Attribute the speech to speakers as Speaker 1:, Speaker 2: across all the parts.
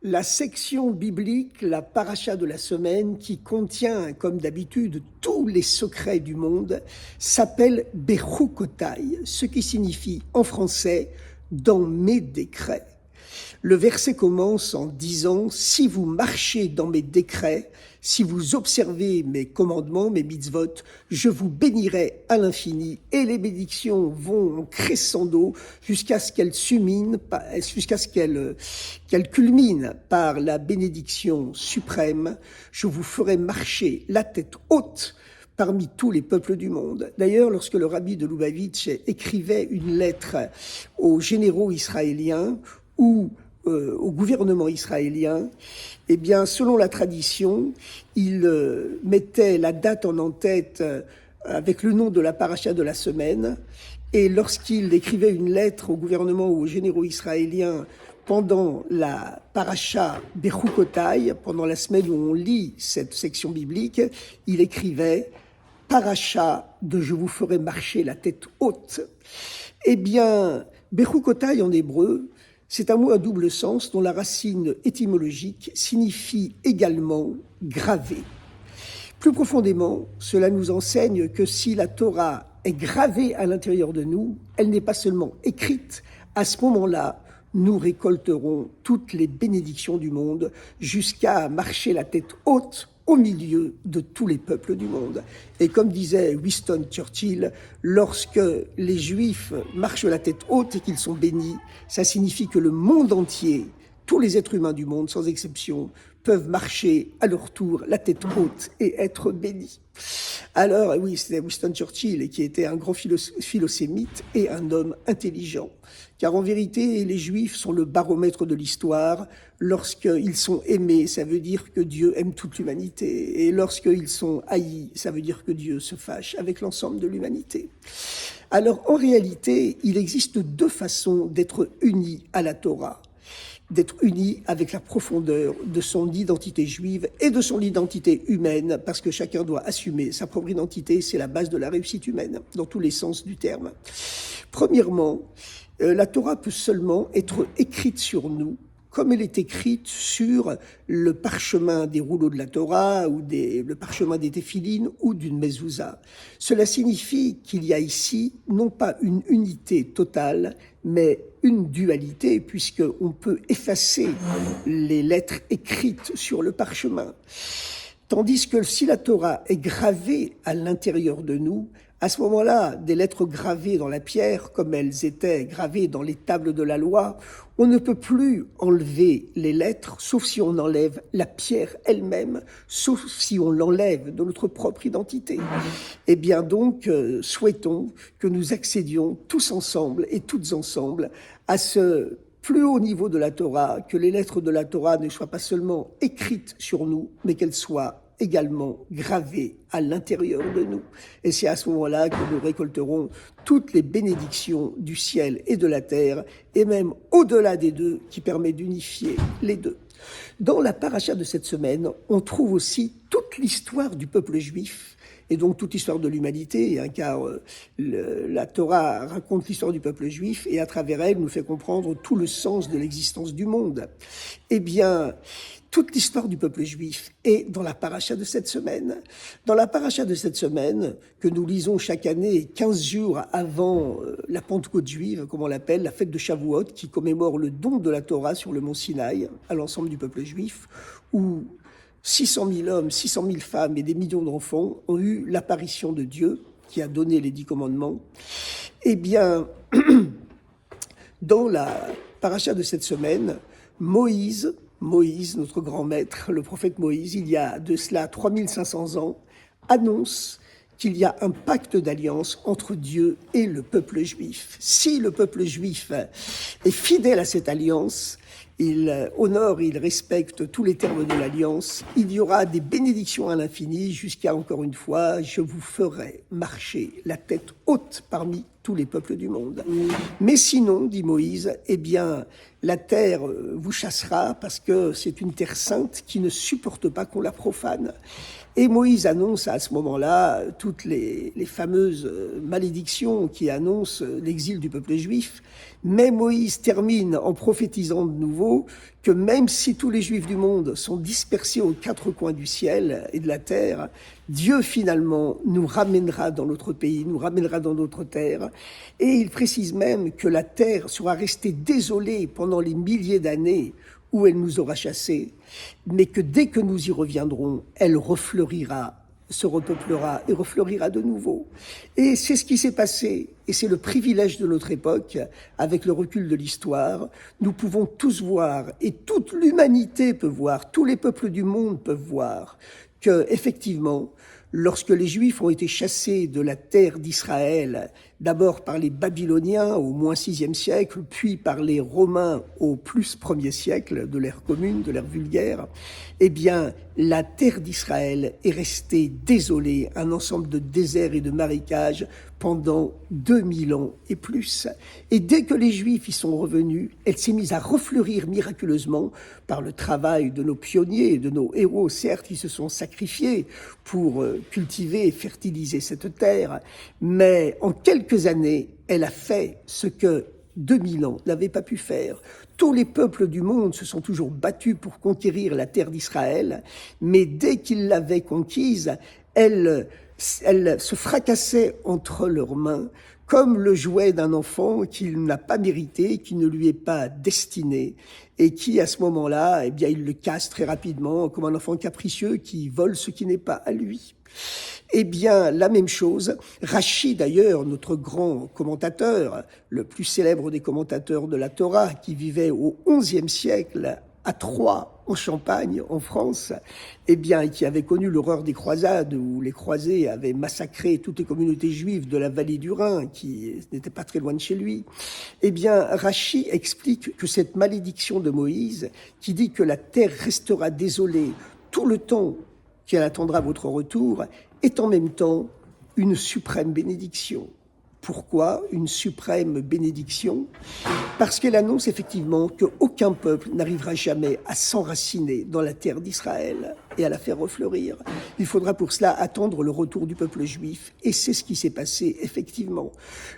Speaker 1: La section biblique, la paracha de la semaine, qui contient, comme d'habitude, tous les secrets du monde, s'appelle Bechukotai, ce qui signifie en français « dans mes décrets ». Le verset commence en disant « Si vous marchez dans mes décrets, si vous observez mes commandements, mes mitzvot, je vous bénirai à l'infini. » Et les bénédictions vont crescendo jusqu'à ce qu'elles culminent par la bénédiction suprême. Je vous ferai marcher la tête haute parmi tous les peuples du monde. D'ailleurs, lorsque le rabbi de Lubavitch écrivait une lettre aux généraux israéliens ou au gouvernement israélien, eh bien, selon la tradition, il mettait la date en tête avec le nom de la paracha de la semaine. Et lorsqu'il écrivait une lettre au gouvernement ou aux généraux israéliens pendant la paracha Bechukotai, pendant la semaine où on lit cette section biblique, il écrivait « Paracha de je vous ferai marcher la tête haute ». Eh bien, Bechukotai en hébreu, c'est un mot à double sens dont la racine étymologique signifie également « gravé ». Plus profondément, cela nous enseigne que si la Torah est gravée à l'intérieur de nous, elle n'est pas seulement écrite. À ce moment-là, nous récolterons toutes les bénédictions du monde jusqu'à marcher la tête haute au milieu de tous les peuples du monde. Et comme disait Winston Churchill, lorsque les Juifs marchent la tête haute et qu'ils sont bénis, ça signifie que le monde entier, tous les êtres humains du monde, sans exception, peuvent marcher à leur tour la tête haute et être bénis. Alors, oui, c'était Winston Churchill qui était un grand philosémite et un homme intelligent. Car en vérité, les Juifs sont le baromètre de l'histoire. Lorsqu'ils sont aimés, ça veut dire que Dieu aime toute l'humanité. Et lorsqu'ils sont haïs, ça veut dire que Dieu se fâche avec l'ensemble de l'humanité. Alors, en réalité, il existe deux façons d'être unis à la Torah. D'être unis avec la profondeur de son identité juive et de son identité humaine, parce que chacun doit assumer sa propre identité, c'est la base de la réussite humaine, dans tous les sens du terme. Premièrement, la Torah peut seulement être écrite sur nous, comme elle est écrite sur le parchemin des rouleaux de la Torah, ou le parchemin des téphilines, ou d'une mezouza. Cela signifie qu'il y a ici, non pas une unité totale, mais une dualité, puisqu'on peut effacer les lettres écrites sur le parchemin. Tandis que si la Torah est gravée à l'intérieur de nous, à ce moment-là, des lettres gravées dans la pierre, comme elles étaient gravées dans les tables de la loi, on ne peut plus enlever les lettres, sauf si on enlève la pierre elle-même, sauf si on l'enlève de notre propre identité. Eh bien donc, souhaitons que nous accédions tous ensemble et toutes ensemble à ce plus haut niveau de la Torah, que les lettres de la Torah ne soient pas seulement écrites sur nous, mais qu'elles soient également gravées à l'intérieur de nous. Et c'est à ce moment-là que nous récolterons toutes les bénédictions du ciel et de la terre, et même au-delà des deux, qui permet d'unifier les deux. Dans la paracha de cette semaine, on trouve aussi toute l'histoire du peuple juif, et donc toute l'histoire de l'humanité, car la Torah raconte l'histoire du peuple juif, et à travers elle nous fait comprendre tout le sens de l'existence du monde. Eh bien, toute l'histoire du peuple juif est dans la paracha de cette semaine. Dans la paracha de cette semaine, que nous lisons chaque année 15 jours avant la Pentecôte juive, comme on l'appelle, la fête de Shavuot, qui commémore le don de la Torah sur le mont Sinaï à l'ensemble du peuple juif, où 600 000 hommes, 600 000 femmes et des millions d'enfants ont eu l'apparition de Dieu, qui a donné les 10 commandements. Eh bien, dans la paracha de cette semaine, Moïse, notre grand maître, le prophète Moïse, il y a de cela 3500 ans, annonce qu'il y a un pacte d'alliance entre Dieu et le peuple juif. Si le peuple juif est fidèle à cette alliance, il honore, il respecte tous les termes de l'alliance, il y aura des bénédictions à l'infini jusqu'à, encore une fois, je vous ferai marcher la tête haute parmi tous les peuples du monde. Mais sinon, dit Moïse, eh bien, la terre vous chassera parce que c'est une terre sainte qui ne supporte pas qu'on la profane. Et Moïse annonce à ce moment-là toutes les fameuses malédictions qui annoncent l'exil du peuple juif. Mais Moïse termine en prophétisant de nouveau que même si tous les Juifs du monde sont dispersés aux quatre coins du ciel et de la terre, Dieu finalement nous ramènera dans notre pays, nous ramènera dans notre terre. Et il précise même que la terre sera restée désolée pendant les milliers d'années où elle nous aura chassés, mais que dès que nous y reviendrons, elle refleurira, se repeuplera et refleurira de nouveau. Et c'est ce qui s'est passé, et c'est le privilège de notre époque, avec le recul de l'histoire. Nous pouvons tous voir, et toute l'humanité peut voir, tous les peuples du monde peuvent voir, que effectivement, lorsque les Juifs ont été chassés de la terre d'Israël, d'abord par les Babyloniens au moins 6e siècle, puis par les Romains au plus 1er siècle de l'ère commune, de l'ère vulgaire, eh bien, la terre d'Israël est restée désolée, un ensemble de déserts et de marécages pendant 2000 ans et plus. Et dès que les Juifs y sont revenus, elle s'est mise à refleurir miraculeusement par le travail de nos pionniers, de nos héros, certes, qui se sont sacrifiés pour cultiver et fertiliser cette terre, mais en quelques années, elle a fait ce que 2000 ans n'avaient pas pu faire. Tous les peuples du monde se sont toujours battus pour conquérir la terre d'Israël, mais dès qu'ils l'avaient conquise, elle se fracassait entre leurs mains comme le jouet d'un enfant qu'il n'a pas mérité, qui ne lui est pas destiné, et qui, à ce moment-là, eh bien, il le casse très rapidement, comme un enfant capricieux qui vole ce qui n'est pas à lui. Eh bien, la même chose, Rachi d'ailleurs, notre grand commentateur, le plus célèbre des commentateurs de la Torah, qui vivait au XIe siècle à Troyes, en Champagne, en France, eh bien, et qui avait connu l'horreur des croisades où les croisés avaient massacré toutes les communautés juives de la vallée du Rhin, qui n'était pas très loin de chez lui. Eh bien, Rachi explique que cette malédiction de Moïse, qui dit que la terre restera désolée tout le temps qu'elle attendra votre retour, est en même temps une suprême bénédiction. Pourquoi une suprême bénédiction ? Parce qu'elle annonce effectivement qu'aucun peuple n'arrivera jamais à s'enraciner dans la terre d'Israël et à la faire refleurir. Il faudra pour cela attendre le retour du peuple juif, et c'est ce qui s'est passé effectivement.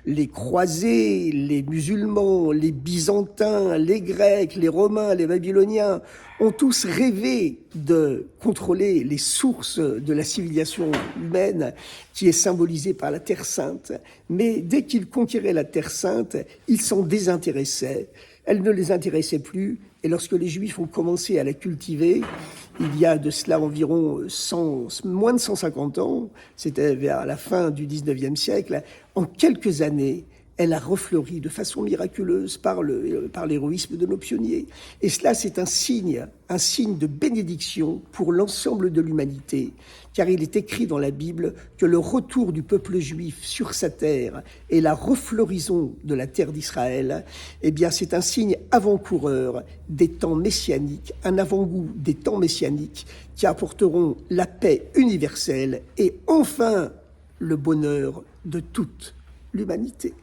Speaker 1: Les croisés, les musulmans, les byzantins, les grecs, les romains, les babyloniens ont tous rêvé de contrôler les sources de la civilisation humaine qui est symbolisée par la Terre Sainte. Mais dès qu'ils conquéraient la Terre Sainte, ils s'en désintéressaient. Elle ne les intéressait plus. Et lorsque les Juifs ont commencé à la cultiver, il y a de cela environ moins de 150 ans, c'était vers la fin du 19e siècle, en quelques années, elle a refleuri de façon miraculeuse par l'héroïsme de nos pionniers. Et cela, c'est un signe de bénédiction pour l'ensemble de l'humanité, car il est écrit dans la Bible que le retour du peuple juif sur sa terre et la refleurison de la terre d'Israël, eh bien, c'est un signe avant-coureur des temps messianiques, un avant-goût des temps messianiques qui apporteront la paix universelle et enfin le bonheur de toute l'humanité.